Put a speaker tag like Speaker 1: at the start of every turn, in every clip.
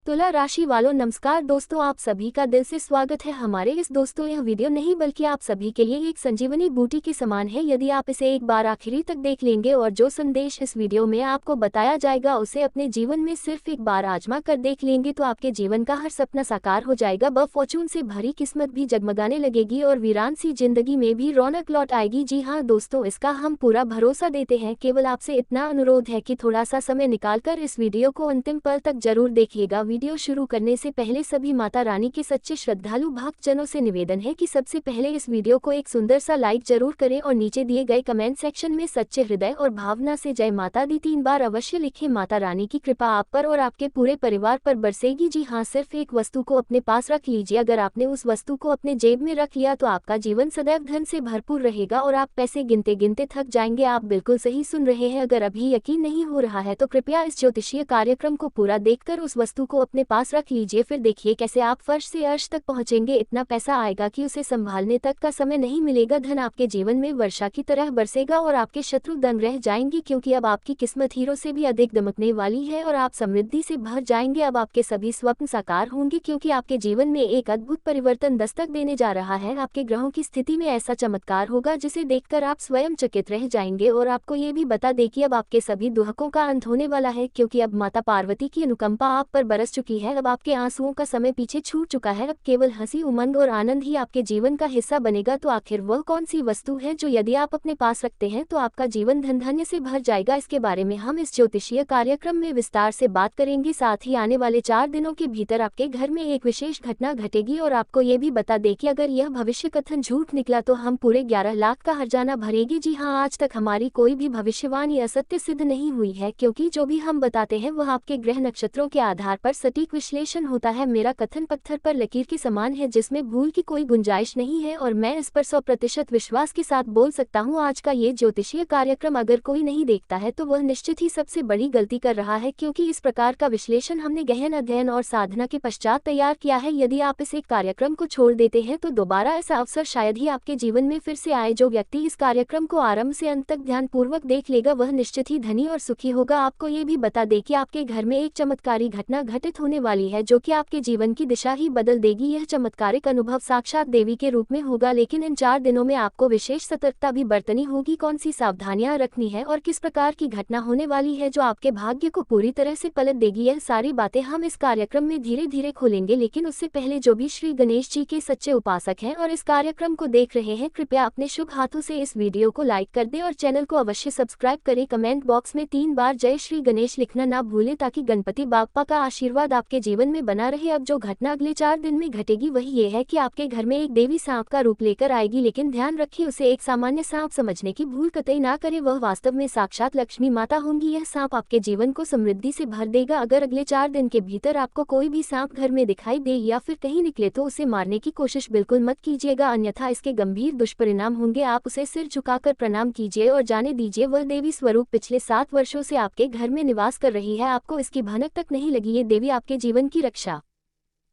Speaker 1: तुला राशि वालों नमस्कार दोस्तों, आप सभी का दिल से स्वागत है हमारे इस दोस्तों यह वीडियो नहीं बल्कि आप सभी के लिए एक संजीवनी बूटी के समान है। यदि आप इसे एक बार आखिरी तक देख लेंगे और जो संदेश इस वीडियो में आपको बताया जाएगा उसे अपने जीवन में सिर्फ एक बार आजमा कर देख लेंगे तो आपके जीवन का हर सपना साकार हो जाएगा। फॉर्चून से भरी किस्मत भी जगमगाने लगेगी और वीरान सी जिंदगी में भी रौनक लौट आएगी। जी हाँ दोस्तों, इसका हम पूरा भरोसा देते हैं। केवल आपसे इतना अनुरोध है कि थोड़ा सा समय निकालकर इस वीडियो को अंतिम पल तक जरूर देखिएगा। वीडियो शुरू करने से पहले सभी माता रानी के सच्चे श्रद्धालु भक्तजनों से निवेदन है कि सबसे पहले इस वीडियो को एक सुंदर सा लाइक जरूर करें और नीचे दिए गए कमेंट सेक्शन में सच्चे हृदय और भावना से जय माता दी 3 बार अवश्य लिखें। माता रानी की कृपा आप पर और आपके पूरे परिवार पर बरसेगी। जी हाँ, सिर्फ एक वस्तु को अपने पास रख लीजिए। अगर आपने उस वस्तु को अपने जेब में रख लिया तो आपका जीवन सदैव धन से भरपूर रहेगा और आप पैसे गिनते गिनते थक जाएंगे। आप बिल्कुल सही सुन रहे हैं। अगर अभी यकीन नहीं हो रहा है तो कृपया इस ज्योतिषीय कार्यक्रम को पूरा देखकर उस वस्तु को अपने पास रख लीजिए। फिर देखिए कैसे आप फर्श से अर्श तक पहुंचेंगे। इतना पैसा आएगा कि उसे संभालने तक का समय नहीं मिलेगा। धन आपके जीवन में वर्षा की तरह बरसेगा और आपके शत्रु दंग रह जाएंगे क्योंकि अब आपकी किस्मत हीरो से भी अधिक दमकने वाली है और आप समृद्धि से भर जाएंगे। अब आपके सभी स्वप्न साकार होंगे क्योंकि आपके जीवन में एक अद्भुत परिवर्तन दस्तक देने जा रहा है। आपके ग्रहों की स्थिति में ऐसा चमत्कार होगा जिसे देखकर आप स्वयं चकित रह जाएंगे। और आपको ये भी बता दें कि अब आपके सभी दुखों का अंत होने वाला है क्योंकि अब माता पार्वती की अनुकंपा आप पर बरस चुकी है। अब आपके आंसुओं का समय पीछे छूट चुका है। अब केवल हंसी, उमंग और आनंद ही आपके जीवन का हिस्सा बनेगा। तो आखिर वह कौन सी वस्तु है जो यदि आप अपने पास रखते हैं तो आपका जीवन धन धान्य से भर जाएगा? इसके बारे में हम इस ज्योतिषीय कार्यक्रम में विस्तार से बात करेंगे। साथ ही आने वाले 4 दिनों के भीतर आपके घर में एक विशेष घटना घटेगी और आपको ये भी बता दें कि अगर यह भविष्य कथन झूठ निकला तो हम पूरे 11 लाख का हर्जाना भरेगी। जी हाँ, आज तक हमारी कोई भी भविष्यवाणी असत्य सिद्ध नहीं हुई है क्योंकि जो भी हम बताते हैं वह आपके ग्रह नक्षत्रों के आधार पर सटीक विश्लेषण होता है। मेरा कथन पत्थर पर लकीर के समान है जिसमें भूल की कोई गुंजाइश नहीं है और मैं इस पर 100% विश्वास के साथ बोल सकता हूँ। आज का ये ज्योतिषीय कार्यक्रम अगर कोई नहीं देखता है तो वह निश्चित ही सबसे बड़ी गलती कर रहा है क्योंकि इस प्रकार का विश्लेषण हमने गहन अध्ययन और साधना के पश्चात तैयार किया है। यदि आप इस एक कार्यक्रम को छोड़ देते हैं तो दोबारा ऐसा अवसर शायद ही आपके जीवन में फिर से आए। जो व्यक्ति इस कार्यक्रम को आरंभ से अंत तक ध्यानपूर्वक देख लेगा वह निश्चित ही धनी और सुखी होगा। आपको ये भी बता दें कि आपके घर में एक चमत्कारी घटना घटित होने वाली है जो कि आपके जीवन की दिशा ही बदल देगी। यह चमत्कारिक अनुभव साक्षात देवी के रूप में होगा, लेकिन इन 4 दिनों में आपको विशेष सतर्कता भी बरतनी होगी। कौन सी सावधानियां रखनी है और किस प्रकार की घटना होने वाली है जो आपके भाग्य को पूरी तरह से पलट देगी, यह सारी बातें हम इस कार्यक्रम में धीरे धीरे खोलेंगे। लेकिन उससे पहले जो भी श्री गणेश जी के सच्चे उपासक हैं और इस कार्यक्रम को देख रहे हैं कृपया अपने शुभ हाथों से इस वीडियो को लाइक कर दें और चैनल को अवश्य सब्सक्राइब करें। कमेंट बॉक्स में 3 बार जय श्री गणेश लिखना ना भूलें ताकि गणपति बाप्पा का आशीर्वाद आपके जीवन में बना रहे। अब जो घटना अगले 4 दिन में घटेगी वही ये है कि आपके घर में एक देवी सांप का रूप लेकर आएगी, लेकिन ध्यान रखिए उसे एक सामान्य सांप समझने की भूल कतई ना करें। वह वास्तव में साक्षात लक्ष्मी माता होंगी। यह सांप आपके जीवन को समृद्धि से भर देगा। अगर अगले 4 दिन के भीतर आपको कोई भी सांप घर में दिखाई दे या फिर कहीं निकले तो उसे मारने की कोशिश बिल्कुल मत कीजिएगा, अन्यथा इसके गंभीर दुष्परिणाम होंगे। आप उसे सिर झुकाकर प्रणाम कीजिए और जाने दीजिए वह देवी स्वरूप पिछले 7 वर्षों से आपके घर में निवास कर रही है। आपको इसकी भनक तक नहीं लगी। ये देवी आपके जीवन की रक्षा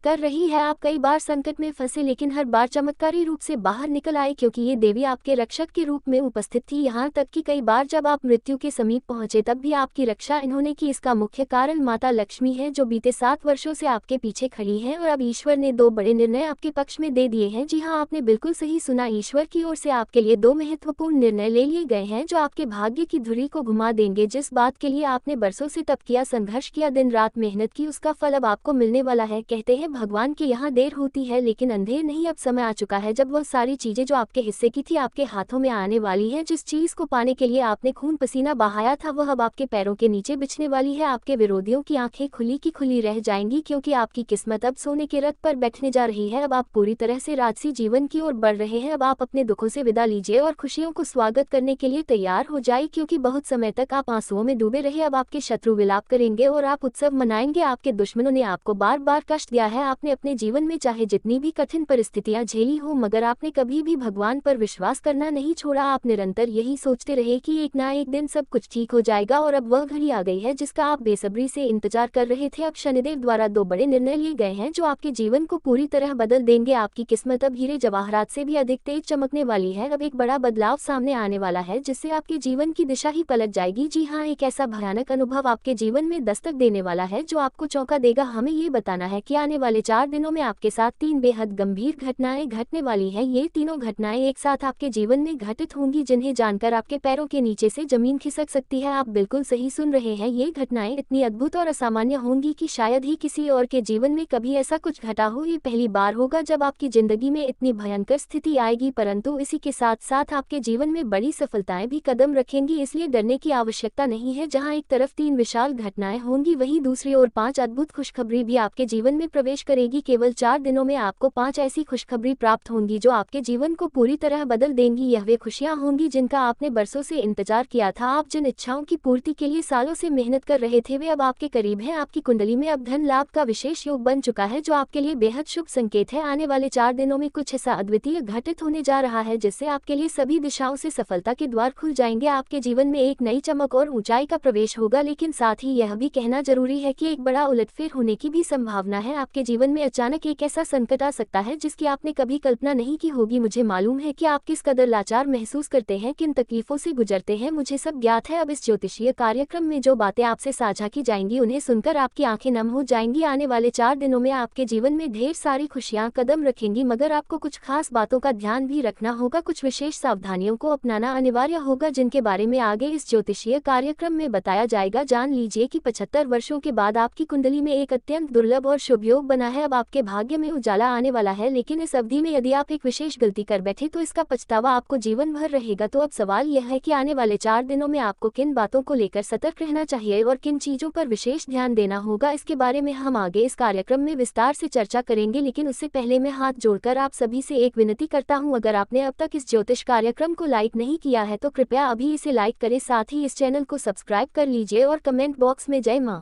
Speaker 1: कर रही है। आप कई बार संकट में फंसे लेकिन हर बार चमत्कारी रूप से बाहर निकल आए क्योंकि ये देवी आपके रक्षक के रूप में उपस्थित थी। यहाँ तक कि कई बार जब आप मृत्यु के समीप पहुंचे तब भी आपकी रक्षा इन्होंने की। इसका मुख्य कारण माता लक्ष्मी है जो बीते 7 वर्षों से आपके पीछे खड़ी है और अब ईश्वर ने 2 बड़े निर्णय आपके पक्ष में दे दिए हैं। जी हाँ, आपने बिल्कुल सही सुना, ईश्वर की ओर से आपके लिए 2 महत्वपूर्ण निर्णय ले लिए गए हैं जो आपके भाग्य की धुरी को घुमा देंगे। जिस बात के लिए आपने बरसों से तप किया, संघर्ष किया, दिन रात मेहनत की, उसका फल अब आपको मिलने वाला है। कहते हैं भगवान के यहाँ देर होती है लेकिन अंधेर नहीं। अब समय आ चुका है जब वह सारी चीजें जो आपके हिस्से की थी आपके हाथों में आने वाली है। जिस चीज को पाने के लिए आपने खून पसीना बहाया था वह अब आपके पैरों के नीचे बिछने वाली है। आपके विरोधियों की आंखें खुली की खुली रह जाएंगी क्योंकि आपकी किस्मत अब सोने के रथ पर बैठने जा रही है। अब आप पूरी तरह से राजसी जीवन की ओर बढ़ रहे हैं। अब आप अपने दुखों से विदा लीजिए और खुशियों को स्वागत करने के लिए तैयार हो जाए क्योंकि बहुत समय तक आप आंसुओं में डूबे रहे। अब आपके शत्रु विलाप करेंगे और आप उत्सव मनाएंगे। आपके दुश्मनों ने आपको बार बार कष्ट दिया है, है आपने अपने जीवन में चाहे जितनी भी कठिन परिस्थितियां झेली हो, मगर आपने कभी भी भगवान पर विश्वास करना नहीं छोड़ा। आप निरंतर यही सोचते रहे कि एक ना एक दिन सब कुछ ठीक हो जाएगा, और अब वह घड़ी आ गई है जिसका आप बेसब्री से इंतजार कर रहे थे। अब शनिदेव द्वारा 2 बड़े निर्णय लिए गए हैं जो आपके जीवन को पूरी तरह बदल देंगे। आपकी किस्मत अब हीरे जवाहरात से भी अधिक तेज चमकने वाली है। अब एक बड़ा बदलाव सामने आने वाला है जिससे आपके जीवन की दिशा ही पलट जाएगी। जी हाँ, एक ऐसा भयानक अनुभव आपके जीवन में दस्तक देने वाला है जो आपको चौंका देगा। हमें ये बताना है कि आने वाले 4 दिनों में आपके साथ 3 बेहद गंभीर घटनाएं घटने वाली हैं। ये तीनों घटनाएं एक साथ आपके जीवन में घटित होंगी जिन्हें जानकर आपके पैरों के नीचे से जमीन खिसक सकती है। आप बिल्कुल सही सुन रहे हैं, ये घटनाएं इतनी अद्भुत और असामान्य होंगी कि शायद ही किसी और के जीवन में कभी ऐसा कुछ घटा हो। ये पहली बार होगा जब आपकी जिंदगी में इतनी भयंकर स्थिति आएगी, परंतु इसी के साथ साथ आपके जीवन में बड़ी सफलताएं भी कदम रखेंगी, इसलिए डरने की आवश्यकता नहीं है। जहां एक तरफ 3 विशाल घटनाएं होंगी, वहीं दूसरी ओर 5 अद्भुत खुशखबरी भी आपके जीवन में प्रवेश करेगी। केवल 4 दिनों में आपको 5 ऐसी खुशखबरी प्राप्त होंगी जो आपके जीवन को पूरी तरह बदल देंगी। यह वे खुशियां होंगी जिनका आपने बरसों से इंतजार किया था। आप जिन इच्छाओं की पूर्ति के लिए सालों से मेहनत कर रहे थे वे अब आपके करीब हैं। आपकी कुंडली में अब धन लाभ का विशेष योग बन चुका है जो आपके लिए बेहद शुभ संकेत है। आने वाले 4 दिनों में कुछ ऐसा अद्वितीय घटित होने जा रहा है जिससे आपके लिए सभी दिशाओं से सफलता के द्वार खुल जाएंगे। आपके जीवन में एक नई चमक और ऊंचाई का प्रवेश होगा, लेकिन साथ ही यह भी कहना जरूरी है कि एक बड़ा उलटफेर होने की भी संभावना है। आपके जीवन में अचानक एक ऐसा संकट आ सकता है जिसकी आपने कभी कल्पना नहीं की होगी। मुझे मालूम है कि आप किस कदर लाचार महसूस करते हैं, किन तकलीफों से गुजरते हैं, मुझे सब ज्ञात है। अब इस ज्योतिषीय कार्यक्रम में जो बातें आपसे साझा की जाएंगी उन्हें सुनकर आपकी आंखें नम हो जाएंगी। आने वाले 4 दिनों में आपके जीवन में ढेर सारी खुशियां कदम रखेंगी, मगर आपको कुछ खास बातों का ध्यान भी रखना होगा। कुछ विशेष सावधानियों को अपनाना अनिवार्य होगा जिनके बारे में आगे इस ज्योतिषीय कार्यक्रम में बताया जाएगा। जान लीजिए कि 75 वर्षों के बाद आपकी कुंडली में एक अत्यंत दुर्लभ और शुभ योग बना है। अब आपके भाग्य में उजाला आने वाला है, लेकिन इस अवधि में यदि आप एक विशेष गलती कर बैठे तो इसका पछतावा आपको जीवन भर रहेगा। तो अब सवाल यह है कि आने वाले 4 दिनों में आपको किन बातों को लेकर सतर्क रहना चाहिए और किन चीजों पर विशेष ध्यान देना होगा, इसके बारे में हम आगे इस कार्यक्रम में विस्तार से चर्चा करेंगे। लेकिन उससे पहले मैं हाथ जोड़कर आप सभी से एक विनती करता हूं, अगर आपने अब तक इस ज्योतिष कार्यक्रम को लाइक नहीं किया है तो कृपया अभी इसे लाइक करें, साथ ही इस चैनल को सब्सक्राइब कर लीजिए और कमेंट बॉक्स में जय मां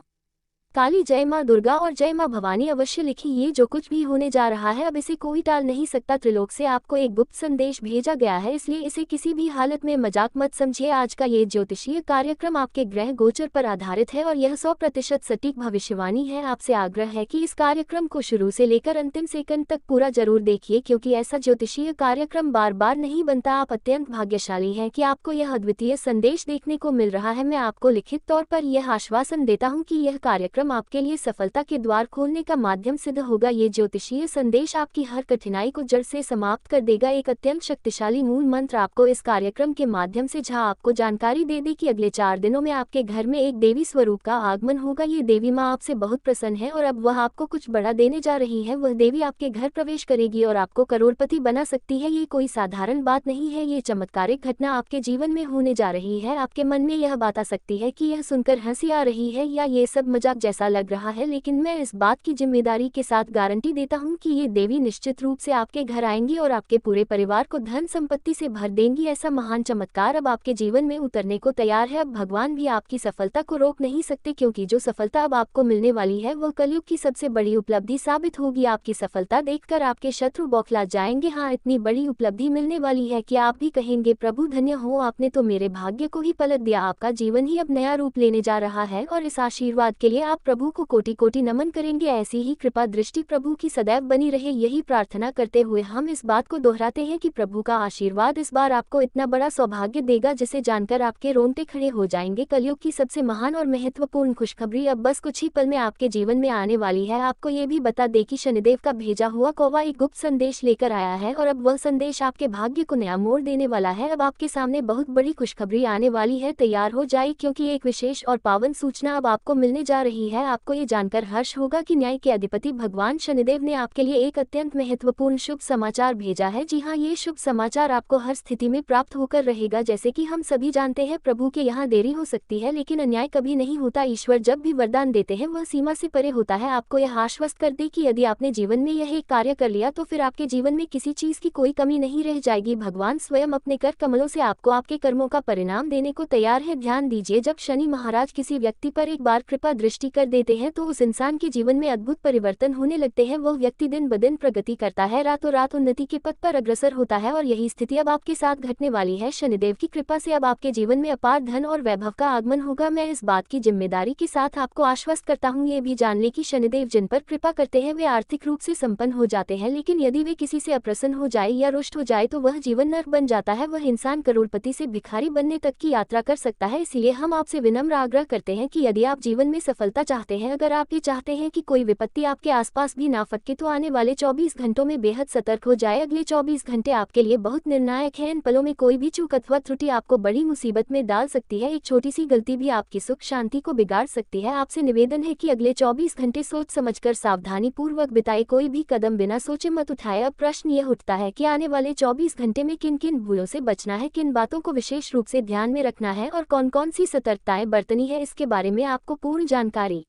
Speaker 1: काली, जय मां दुर्गा और जय मां भवानी अवश्य लिखिए। ये जो कुछ भी होने जा रहा है अब इसे कोई टाल नहीं सकता। त्रिलोक से आपको एक गुप्त संदेश भेजा गया है, इसलिए इसे किसी भी हालत में मजाक मत समझिए। आज का ये ज्योतिषीय कार्यक्रम आपके ग्रह गोचर पर आधारित है और यह 100% सटीक भविष्यवाणी है। आपसे आग्रह है कि इस कार्यक्रम को शुरू से लेकर अंतिम सेकंड तक पूरा जरूर देखिए, क्योंकि ऐसा ज्योतिषीय कार्यक्रम बार बार नहीं बनता। आप अत्यंत भाग्यशाली हैं कि आपको यह अद्वितीय संदेश देखने को मिल रहा है। मैं आपको लिखित तौर पर यह आश्वासन देता हूँ कि यह कार्यक्रम आपके लिए सफलता के द्वार खोलने का माध्यम सिद्ध होगा। ये ज्योतिषीय संदेश आपकी हर कठिनाई को जड़ से समाप्त कर देगा। एक अत्यंत शक्तिशाली मूल मंत्र आपको इस कार्यक्रम के माध्यम से जहां आपको जानकारी दे दी कि अगले 4 दिनों में आपके घर में एक देवी स्वरूप का आगमन होगा। ये देवी माँ आपसे बहुत प्रसन्न है और अब वह आपको कुछ बड़ा देने जा रही है। वह देवी आपके घर प्रवेश करेगी और आपको करोड़पति बना सकती है। ये कोई साधारण बात नहीं है, ये चमत्कारिक घटना आपके जीवन में होने जा रही है। आपके मन में यह बात आ सकती है कि यह सुनकर हंसी आ रही है या ये सब मजाक जैसा लग रहा है, लेकिन मैं इस बात की जिम्मेदारी के साथ गारंटी देता हूं कि ये देवी निश्चित रूप से आपके घर आएंगी और आपके पूरे परिवार को धन संपत्ति से भर देंगी। ऐसा महान चमत्कार अब आपके जीवन में उतरने को तैयार है। अब भगवान भी आपकी सफलता को रोक नहीं सकते, क्योंकि जो सफलता अब आपको मिलने वाली है वह कलयुग की सबसे बड़ी उपलब्धि साबित होगी। आपकी सफलता देखकर आपके शत्रु बौखला जाएंगे। हाँ, इतनी बड़ी उपलब्धि मिलने वाली है कि आप भी कहेंगे, प्रभु धन्य हो, आपने तो मेरे भाग्य को ही पलट दिया। आपका जीवन ही अब नया रूप लेने जा रहा है और इस आशीर्वाद के लिए आप प्रभु को कोटि कोटि नमन करेंगे। ऐसी ही कृपा दृष्टि प्रभु की सदैव बनी रहे, यही प्रार्थना करते हुए हम इस बात को दोहराते हैं कि प्रभु का आशीर्वाद इस बार आपको इतना बड़ा सौभाग्य देगा जिसे जानकर आपके रोंगटे खड़े हो जाएंगे। कलयुग की सबसे महान और महत्वपूर्ण खुशखबरी अब बस कुछ ही पल में आपके जीवन में आने वाली है। आपको ये भी बता दे कि शनिदेव का भेजा हुआ कौवा एक गुप्त संदेश लेकर आया है और अब वह संदेश आपके भाग्य को नया मोड़ देने वाला है। अब आपके सामने बहुत बड़ी खुशखबरी आने वाली है, तैयार हो जाए क्योंकि एक विशेष और पावन सूचना अब आपको मिलने जा रही है। आपको ये जानकर हर्ष होगा कि न्याय के अधिपति भगवान शनिदेव ने आपके लिए एक अत्यंत महत्वपूर्ण शुभ समाचार भेजा है। जी हाँ, ये शुभ समाचार आपको हर स्थिति में प्राप्त होकर रहेगा। जैसे कि हम सभी जानते हैं, प्रभु के यहाँ देरी हो सकती है लेकिन अन्याय कभी नहीं होता। ईश्वर जब भी वरदान देते हैं वह सीमा से परे होता है। आपको यह आश्वस्त कर दे कि यदि आपने जीवन में यह एक कार्य कर लिया तो फिर आपके जीवन में किसी चीज की कोई कमी नहीं रह जाएगी। भगवान स्वयं अपने कर कमलों से आपको आपके कर्मों का परिणाम देने को तैयार है। ध्यान दीजिए, जब शनि महाराज किसी व्यक्ति पर एक बार कृपा दृष्टि कर देते हैं तो उस इंसान के जीवन में अद्भुत परिवर्तन होने लगते हैं। वह व्यक्ति दिन ब दिन प्रगति करता है, रातों रात उन्नति के पथ पर अग्रसर होता है और यही स्थिति अब आपके साथ घटने वाली है। शनिदेव की कृपा से अब आपके जीवन में अपार धन और वैभव का आगमन होगा। मैं इस बात की जिम्मेदारी के साथ आपको आश्वस्त करता हूँ ये भी जान ले कि शनिदेव जिन पर कृपा करते हैं वे आर्थिक रूप से संपन्न हो जाते हैं, लेकिन यदि वे किसी से अप्रसन्न हो जाए या रुष्ट हो जाए तो वह जीवन नर्क बन जाता है। वह इंसान करोड़पति से भिखारी बनने तक की यात्रा कर सकता है। इसलिए हम आपसे विनम्र आग्रह करते हैं कि यदि आप जीवन में सफलता चाहते हैं, अगर आप ये चाहते हैं कि कोई विपत्ति आपके आसपास भी ना फटके, तो आने वाले 24 घंटों में बेहद सतर्क हो जाए। अगले 24 घंटे आपके लिए बहुत निर्णायक हैं। इन पलों में कोई भी चूक अथवा त्रुटि आपको बड़ी मुसीबत में डाल सकती है। एक छोटी सी गलती भी आपकी सुख शांति को बिगाड़ सकती है। आपसे निवेदन है कि अगले 24 घंटे सोच समझकर सावधानी पूर्वक बिताए, कोई भी कदम बिना सोचे मत उठाए। अब प्रश्न यह उठता है कि आने वाले 24 घंटे में किन किन भूलों से बचना है, किन बातों को विशेष रूप से ध्यान में रखना है और कौन कौन सी सतर्कताएं बरतनी है। इसके बारे में आपको पूर्ण जानकारी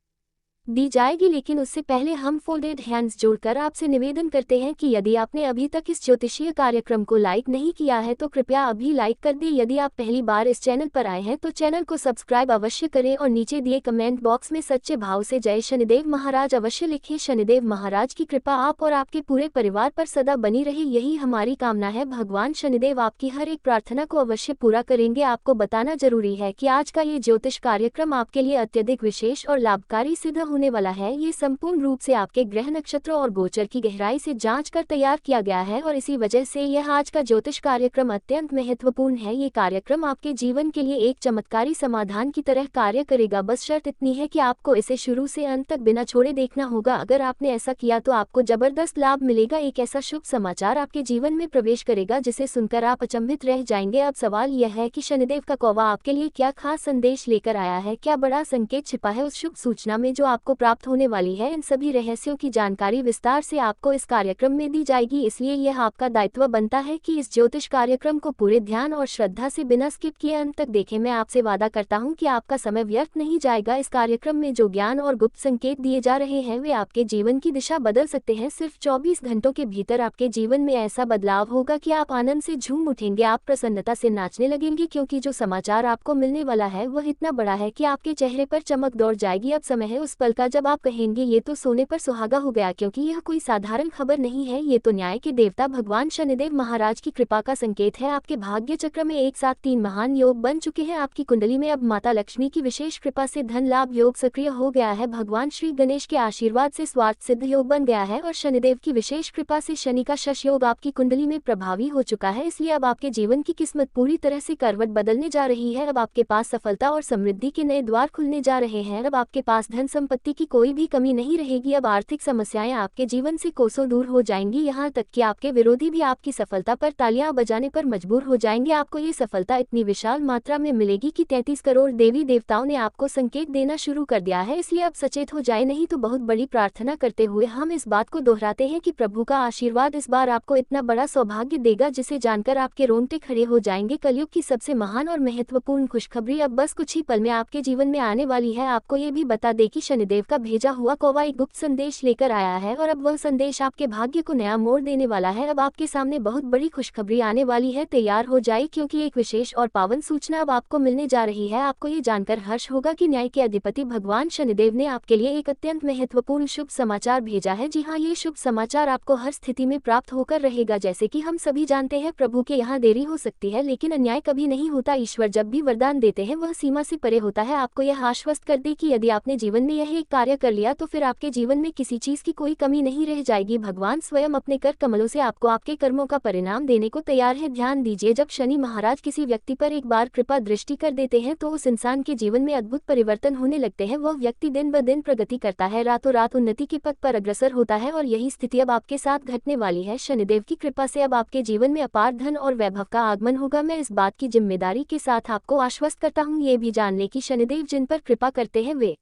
Speaker 1: दी जाएगी, लेकिन उससे पहले हम फोल्डेड हैंड्स जोड़कर आपसे निवेदन करते हैं कि यदि आपने अभी तक इस ज्योतिषीय कार्यक्रम को लाइक नहीं किया है तो कृपया अभी लाइक कर दें। यदि आप पहली बार इस चैनल पर आए हैं तो चैनल को सब्सक्राइब अवश्य करें और नीचे दिए कमेंट बॉक्स में सच्चे भाव से जय शनिदेव महाराज अवश्य लिखें। शनिदेव महाराज की कृपा आप और आपके पूरे परिवार पर सदा बनी रहे, यही हमारी कामना है। भगवान शनिदेव आपकी हर एक प्रार्थना को अवश्य पूरा करेंगे। आपको बताना जरूरी है कि आज का ये ज्योतिष कार्यक्रम आपके लिए अत्यधिक विशेष और लाभकारी सिद्ध होने वाला है। ये संपूर्ण रूप से आपके ग्रह नक्षत्रों और गोचर की गहराई से जांच कर तैयार किया गया है और इसी वजह से यह आज का ज्योतिष कार्यक्रम अत्यंत महत्वपूर्ण है। ये कार्यक्रम आपके जीवन के लिए एक चमत्कारी समाधान की तरह कार्य करेगा। बस शर्त इतनी है कि आपको इसे शुरू से अंत तक बिना छोड़े देखना होगा। अगर आपने ऐसा किया तो आपको जबरदस्त लाभ मिलेगा। एक ऐसा शुभ समाचार आपके जीवन में प्रवेश करेगा जिसे सुनकर आप अचंभित रह जाएंगे। अब सवाल यह है कि शनिदेव का कौवा आपके लिए क्या खास संदेश लेकर आया है, क्या बड़ा संकेत छिपा है उस शुभ सूचना में जो आपको प्राप्त होने वाली है। इन सभी रहस्यों की जानकारी विस्तार से आपको इस कार्यक्रम में दी जाएगी, इसलिए यह आपका दायित्व बनता है कि इस ज्योतिष कार्यक्रम को पूरे ध्यान और श्रद्धा से बिना स्किप किए अंत तक देखें। मैं आपसे वादा करता हूं कि आपका समय व्यर्थ नहीं जाएगा। इस कार्यक्रम में जो ज्ञान और गुप्त संकेत दिए जा रहे हैं वे आपके जीवन की दिशा बदल सकते हैं। सिर्फ 24 घंटों के भीतर आपके जीवन में ऐसा बदलाव होगा कि आप आनंद से झूम उठेंगे, आप प्रसन्नता से नाचने लगेंगे, क्योंकि जो समाचार आपको मिलने वाला है वह इतना बड़ा है कि आपके चेहरे पर चमक दौड़ जाएगी। अब समय है उस पल का जब आप कहेंगे ये तो सोने पर सुहागा हो गया, क्योंकि यह कोई साधारण खबर नहीं है, ये तो न्याय के देवता भगवान शनिदेव महाराज की कृपा का संकेत है। आपके भाग्य चक्र में एक साथ 3 महान योग बन चुके हैं। आपकी कुंडली में अब माता लक्ष्मी की विशेष कृपा से धन लाभ योग सक्रिय हो गया है। भगवान श्री गणेश के आशीर्वाद से स्वार्थ सिद्ध योग बन गया है और शनिदेव की विशेष कृपा से शनि का शश योग आपकी कुंडली में प्रभावी हो चुका है। इसलिए अब आपके जीवन की किस्मत पूरी तरह से करवट बदलने जा रही है। अब आपके पास सफलता और समृद्धि के नए द्वार खुलने जा रहे हैं। अब आपके पास धन संपत्ति की कोई भी कमी नहीं रहेगी। अब आर्थिक समस्याएं आपके जीवन से कोसों दूर हो जाएंगी, यहाँ तक कि आपके विरोधी भी आपकी सफलता पर तालियां बजाने पर मजबूर हो जाएंगे। आपको ये सफलता इतनी विशाल मात्रा में मिलेगी कि 33 करोड़ देवी देवताओं ने आपको संकेत देना शुरू कर दिया है। इसलिए अब सचेत हो जाए, नहीं तो बहुत बड़ी प्रार्थना करते हुए हम इस बात को दोहराते हैं कि प्रभु का आशीर्वाद इस बार आपको इतना बड़ा सौभाग्य देगा जिसे जानकर आपके रोंगटे खड़े हो जाएंगे। कलयुग की सबसे महान और महत्वपूर्ण खुशखबरी अब बस कुछ ही पल में आपके जीवन में आने वाली है। आपको ये भी बता दें कि शनिदेव का भेजा हुआ कौवा एक गुप्त संदेश लेकर आया है और अब वह संदेश आपके भाग्य को नया मोड़ देने वाला है। अब आपके सामने बहुत बड़ी खुशखबरी आने वाली है, तैयार हो जाए, क्योंकि एक विशेष और पावन सूचना अब आपको मिलने जा रही है। आपको ये जानकर हर्ष होगा कि न्याय के अधिपति भगवान शनिदेव ने आपके लिए एक अत्यंत महत्वपूर्ण शुभ समाचार भेजा है। जी हाँ, ये शुभ समाचार आपको हर स्थिति में प्राप्त होकर रहेगा। जैसे कि हम सभी जानते हैं, प्रभु के यहाँ देरी हो सकती है लेकिन अन्याय कभी नहीं होता। ईश्वर जब भी वरदान देते हैं वह सीमा से परे होता है। आपको यह आश्वस्त कर दे कि यदि आपने जीवन में यह एक कार्य कर लिया तो फिर आपके जीवन में किसी चीज की कोई कमी नहीं रह जाएगी। भगवान स्वयं अपने कर कमलों से आपको आपके कर्मों का परिणाम देने को तैयार है। ध्यान दीजिए, जब शनि महाराज किसी व्यक्ति पर एक बार कृपा दृष्टि कर देते हैं तो उस इंसान के जीवन में अद्भुत परिवर्तन होने लगते हैं। वह व्यक्ति दिन ब दिन प्रगति करता है, रातों रात उन्नति के पथ पर अग्रसर होता है और यही स्थिति अब आपके साथ घटने वाली है। शनिदेव की कृपा से अब आपके जीवन में अपार धन और वैभव का आगमन होगा। मैं इस बात की जिम्मेदारी के साथ आपको आश्वस्त करता हूँ, ये भी जान ले कि शनिदेव जिन पर कृपा करते हैं वे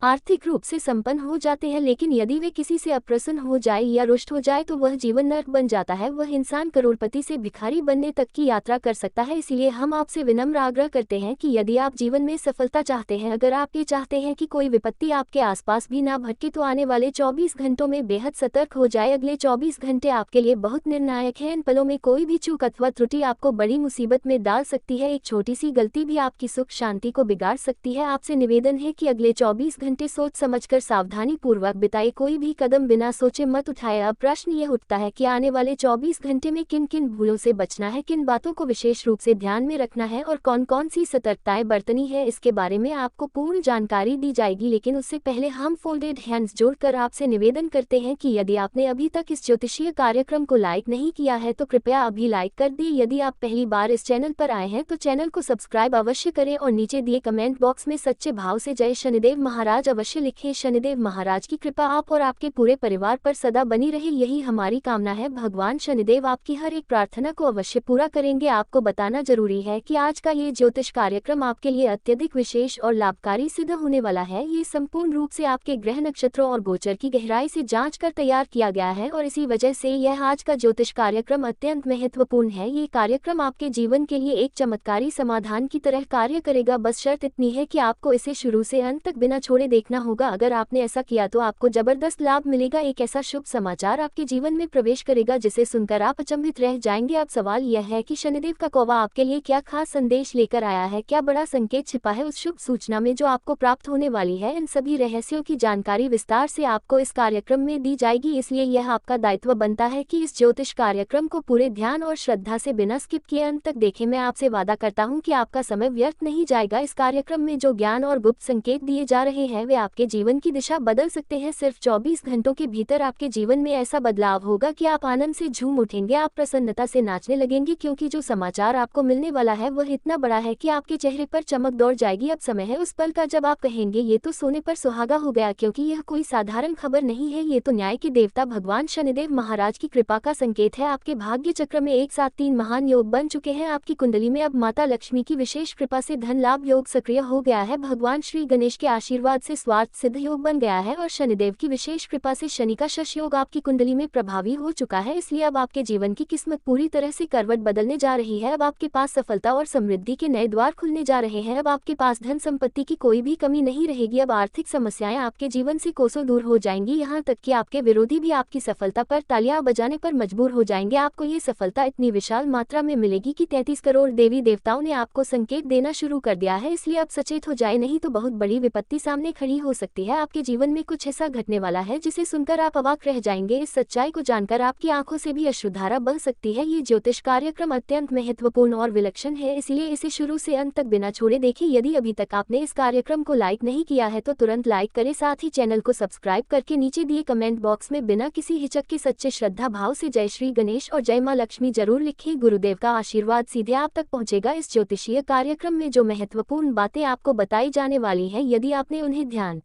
Speaker 1: आर्थिक रूप से संपन्न हो जाते हैं, लेकिन यदि वे किसी से अप्रसन्न हो जाए या रुष्ट हो जाए तो वह जीवन नर्क बन जाता है। वह इंसान करोड़पति से भिखारी बनने तक की यात्रा कर सकता है। इसलिए हम आपसे विनम्र आग्रह करते हैं कि यदि आप जीवन में सफलता चाहते हैं, अगर आप ये चाहते हैं कि कोई विपत्ति आपके आसपास भी ना भटके, तो आने वाले 24 घंटों में बेहद सतर्क हो जाए। अगले 24 घंटे आपके लिए बहुत निर्णायक हैं। इन पलों में कोई भी चूक अथवा त्रुटि आपको बड़ी मुसीबत में डाल सकती है। एक छोटी सी गलती भी आपकी सुख शांति को बिगाड़ सकती है। आपसे निवेदन है कि अगले 24 घंटे सोच समझकर सावधानी पूर्वक बिताए, कोई भी कदम बिना सोचे मत उठाए। अब प्रश्न यह उठता है कि आने वाले 24 घंटे में किन किन भूलों से बचना है, किन बातों को विशेष रूप से ध्यान में रखना है और कौन कौन सी सतर्कताएं बरतनी है। इसके बारे में आपको पूर्ण जानकारी दी जाएगी, लेकिन उससे पहले हम फोल्डेड हैंड्स जोड़कर आपसे निवेदन करते हैं कि यदि आपने अभी तक इस ज्योतिषीय कार्यक्रम को लाइक नहीं किया है तो कृपया अभी लाइक कर दें। यदि आप पहली बार इस चैनल पर आए हैं तो चैनल को सब्सक्राइब अवश्य करें और नीचे दिए कमेंट बॉक्स में सच्चे भाव से जय शनिदेव महाराज अवश्य लिखें। शनिदेव महाराज की कृपा आप और आपके पूरे परिवार पर सदा बनी रहे, यही हमारी कामना है। भगवान शनिदेव आपकी हर एक प्रार्थना को अवश्य पूरा करेंगे। आपको बताना जरूरी है कि आज का ये ज्योतिष कार्यक्रम आपके लिए अत्यधिक विशेष और लाभकारी सिद्ध होने वाला है। ये संपूर्ण रूप से आपके ग्रह नक्षत्रों और गोचर की गहराई से जांच कर तैयार किया गया है और इसी वजह से यह आज का ज्योतिष कार्यक्रम अत्यंत महत्वपूर्ण है। ये कार्यक्रम आपके जीवन के लिए एक चमत्कारी समाधान की तरह कार्य करेगा। बस शर्त इतनी है कि आपको इसे शुरू से अंत तक बिना छोड़े देखना होगा। अगर आपने ऐसा किया तो आपको जबरदस्त लाभ मिलेगा। एक ऐसा शुभ समाचार आपके जीवन में प्रवेश करेगा जिसे सुनकर आप अचंभित रह जाएंगे। अब सवाल यह है कि शनिदेव का कौवा आपके लिए क्या खास संदेश लेकर आया है, क्या बड़ा संकेत छिपा है उस शुभ सूचना में जो आपको प्राप्त होने वाली है। इन सभी रहस्यों की जानकारी विस्तार से आपको इस कार्यक्रम में दी जाएगी, इसलिए यह आपका दायित्व बनता है कि इस ज्योतिष कार्यक्रम को पूरे ध्यान और श्रद्धा से बिना स्किप किए अंत तक देखें। मैं आपसे वादा करता हूं कि आपका समय व्यर्थ नहीं जाएगा। इस कार्यक्रम में जो ज्ञान और गुप्त संकेत दिए जा रहे हैं वे आपके जीवन की दिशा बदल सकते हैं। सिर्फ 24 घंटों के भीतर आपके जीवन में ऐसा बदलाव होगा कि आप आनंद से झूम उठेंगे, आप प्रसन्नता से नाचने लगेंगे, क्योंकि जो समाचार आपको मिलने वाला है वह इतना बड़ा है कि आपके चेहरे पर चमक दौड़ जाएगी। अब समय है उस पल का जब आप कहेंगे ये तो सोने पर सुहागा हो गया, क्योंकि यह कोई साधारण खबर नहीं है, ये तो न्याय के देवता भगवान शनिदेव महाराज की कृपा का संकेत है। आपके भाग्य चक्र में एक साथ 3 महान योग बन चुके हैं। आपकी कुंडली में अब माता लक्ष्मी की विशेष कृपा से धन लाभ योग सक्रिय हो गया है। भगवान श्री गणेश के आशीर्वाद से स्वार्थ सिद्ध योग बन गया है और शनिदेव की विशेष कृपा से शनि का शश योग आपकी कुंडली में प्रभावी हो चुका है। इसलिए अब आपके जीवन की किस्मत पूरी तरह से करवट बदलने जा रही है। अब आपके पास सफलता और समृद्धि के नए द्वार खुलने जा रहे हैं। अब आपके पास धन संपत्ति की कोई भी कमी नहीं रहेगी। अब आर्थिक समस्याएं आपके जीवन से कोसों दूर हो जाएंगी, यहाँ तक कि आपके विरोधी भी आपकी सफलता पर तालियां बजाने पर मजबूर हो जाएंगे। आपको ये सफलता इतनी विशाल मात्रा में मिलेगी कि 33 करोड़ देवी देवताओं ने आपको संकेत देना शुरू कर दिया है। इसलिए अब सचेत हो जाए, नहीं तो बहुत बड़ी विपत्ति सामने खड़ी हो सकती है। आपके जीवन में कुछ ऐसा घटने वाला है जिसे सुनकर आप अवाक रह जाएंगे। इस सच्चाई को जानकर आपकी आंखों से भी अश्रुधारा बह सकती है। ये ज्योतिष कार्यक्रम अत्यंत महत्वपूर्ण और विलक्षण है, इसलिए इसे शुरू से अंत तक बिना छोड़े देखें। यदि अभी तक आपने इस कार्यक्रम को लाइक नहीं किया है तो तुरंत लाइक करें, साथ ही चैनल को सब्सक्राइब करके नीचे दिए कमेंट बॉक्स में बिना किसी हिचक के सच्चे श्रद्धा भाव से जय श्री गणेश और जय मां लक्ष्मी जरूर लिखें। गुरुदेव का आशीर्वाद सीधे आप तक पहुंचेगा। इस ज्योतिषीय कार्यक्रम में जो महत्वपूर्ण बातें आपको बताई जाने वाली हैं, यदि आपने उन्हें ध्यान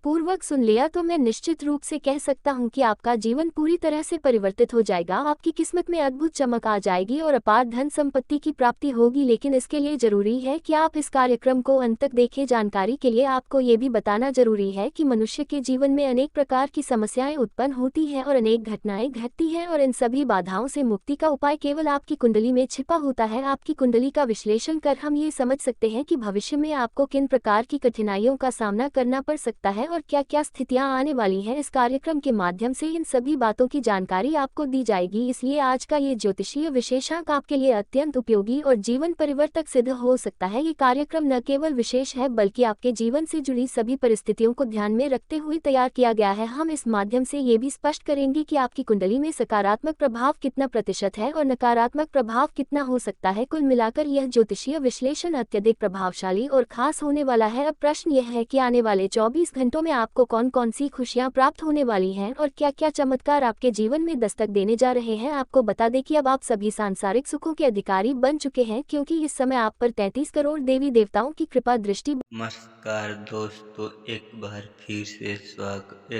Speaker 1: पूर्वक सुन लिया तो मैं निश्चित रूप से कह सकता हूं कि आपका जीवन पूरी तरह से परिवर्तित हो जाएगा। आपकी किस्मत में अद्भुत चमक आ जाएगी और अपार धन संपत्ति की प्राप्ति होगी, लेकिन इसके लिए जरूरी है कि आप इस कार्यक्रम को अंत तक देखें। जानकारी के लिए आपको ये भी बताना जरूरी है कि मनुष्य के जीवन में अनेक प्रकार की समस्याएं उत्पन्न होती हैं और अनेक घटनाएं घटती हैं और इन सभी बाधाओं से मुक्ति का उपाय केवल आपकी कुंडली में छिपा होता है। आपकी कुंडली का विश्लेषण कर हम ये समझ सकते हैं कि भविष्य में आपको किन प्रकार की कठिनाइयों का सामना करना पड़ सकता है और क्या क्या स्थितियां आने वाली हैं। इस कार्यक्रम के माध्यम से इन सभी बातों की जानकारी आपको दी जाएगी, इसलिए आज का ये ज्योतिषीय विशेषांक आपके लिए अत्यंत उपयोगी और जीवन परिवर्तक सिद्ध हो सकता है। ये कार्यक्रम न केवल विशेष है बल्कि आपके जीवन से जुड़ी सभी परिस्थितियों को ध्यान में रखते हुए तैयार किया गया है। हम इस माध्यम से ये भी स्पष्ट करेंगे कि आपकी कुंडली में सकारात्मक प्रभाव कितना प्रतिशत है और नकारात्मक प्रभाव कितना हो सकता है। कुल मिलाकर यह ज्योतिषीय विश्लेषण अत्यधिक प्रभावशाली और खास होने वाला है। अब प्रश्न यह है कि आने वाले 24 घंटों में आपको कौन कौन सी खुशियां प्राप्त होने वाली हैं और क्या क्या चमत्कार आपके जीवन में दस्तक देने जा रहे हैं। आपको बता दें कि अब आप सभी सांसारिक सुखों के अधिकारी बन चुके हैं, क्योंकि इस समय आप पर 33 करोड़ देवी देवताओं की कृपा दृष्टि।
Speaker 2: नमस्कार दोस्तों, एक बार फिर से स्वागत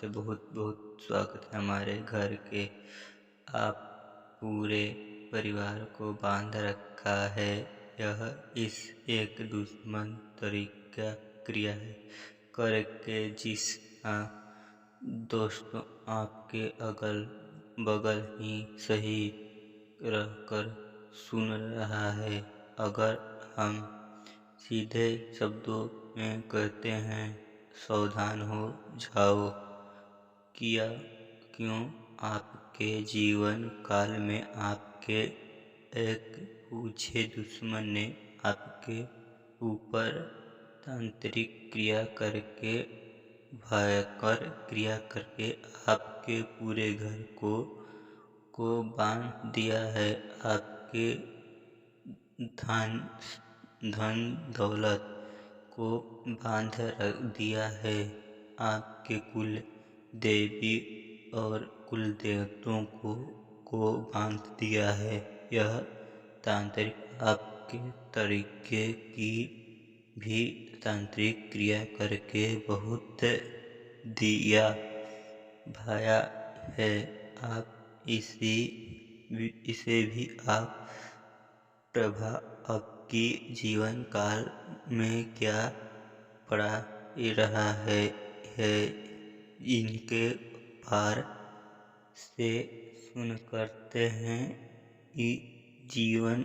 Speaker 2: है। बहुत बहुत स्वागत है हमारे घर के। आप पूरे परिवार को बांध रखा है। यह इस एक दुश्मन तरीका क्रिया है करके जिस हाँ दोस्तों आपके अगल बगल ही सही रहकर सुन रहा है। अगर हम सीधे शब्दों में कहते हैं, सावधान हो जाओ। किया क्यों आपके जीवन काल में आपके एक पूछे दुश्मन ने आपके ऊपर तांत्रिक क्रिया करके भयंकर क्रिया करके आपके पूरे घर को बांध दिया है। आपके धन दौलत को बांध रख दिया है। आपके कुल देवी और कुल देवताओं को बांध दिया है। यह तांत्रिक आपके तरीके की भी तांत्रिक क्रिया करके बहुत दिया भाया है। आप इसे भी आप प्रभाव आपकी जीवन काल में क्या पड़ा रहा है इनके पार से सुन करते हैं कि जीवन